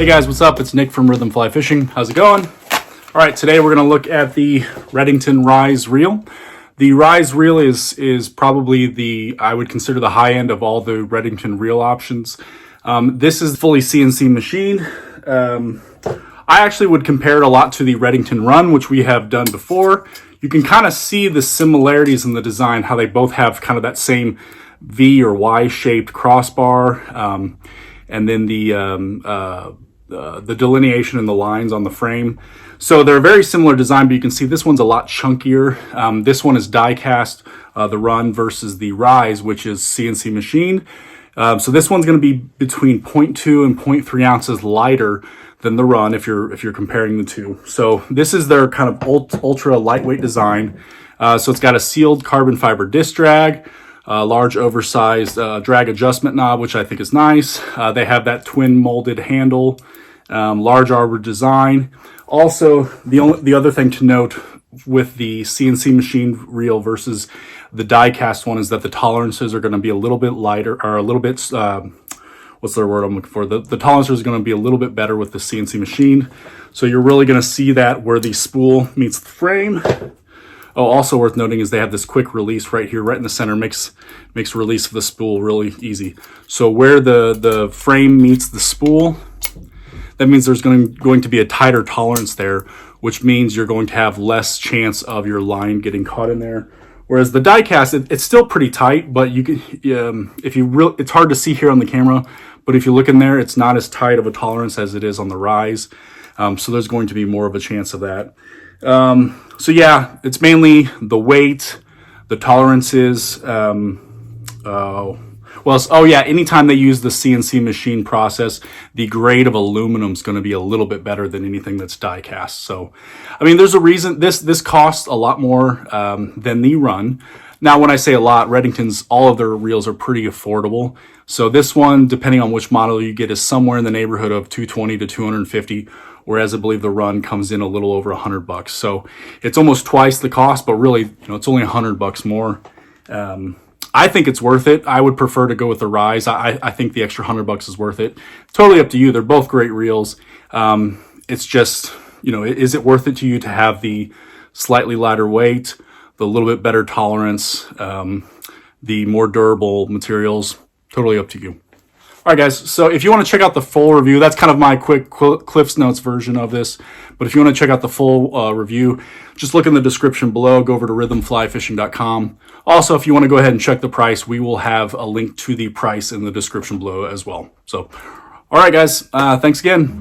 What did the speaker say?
Hey guys, what's up? It's Nick from Rhythm Fly Fishing. How's it going? All right, today we're going to look at the Redington Rise Reel. The Rise Reel is probably I would consider the high end of all the Redington reel options. This is fully CNC machine. I actually would compare it a lot to the Redington Run, which we have done before. You can kind of see the similarities in the design, how they both have kind of that same V or Y shaped crossbar, and then the delineation and the lines on the frame. So they're a very similar design, but you can see this one's a lot chunkier. This one is die cast, the Run versus the Rise, which is CNC machine. So this one's going to be between 0.2 and 0.3 ounces lighter than the Run if you're comparing the two. So this is their kind of ultra lightweight design. So it's got a sealed carbon fiber disc drag, large oversized drag adjustment knob, which I think is nice. They have that twin molded handle, large arbor design. Also, the other thing to note with the CNC machine reel versus the die cast one is that the tolerances are going to be a little bit lighter, or a little bit, what's the word I'm looking for? The tolerances are going to be a little bit better with the CNC machine. So you're really going to see that where the spool meets the frame. Oh, also worth noting is they have this quick release right here, right in the center, makes release of the spool really easy. So where the frame meets the spool, that means there's going to be a tighter tolerance there, which means you're going to have less chance of your line getting caught in there. Whereas the die cast, it's still pretty tight, but you can, it's hard to see here on the camera, but if you look in there, it's not as tight of a tolerance as it is on the Rise. So there's going to be more of a chance of that. So yeah, it's mainly the weight, the tolerances, anytime they use the CNC machine process, the grade of aluminum is going to be a little bit better than anything that's die cast. So, I mean, there's a reason this costs a lot more than the Run. Now, when I say a lot, Redington's, all of their reels are pretty affordable. So this one, depending on which model you get, is somewhere in the neighborhood of $220 to $250. Whereas I believe the Run comes in a little over $100. So it's almost twice the cost, but really, it's only $100 more. I think it's worth it. I would prefer to go with the Rise. I think the extra $100 is worth it. Totally up to you. They're both great reels. It's just, is it worth it to you to have the slightly lighter weight, the little bit better tolerance, the more durable materials? Totally up to you. All right, guys, so if you want to check out the full review, that's kind of my quick Cliff's Notes version of this. But if you want to check out the full review, just look in the description below. Go over to rhythmflyfishing.com. Also, if you want to go ahead and check the price, we will have a link to the price in the description below as well. So, all right, guys, thanks again.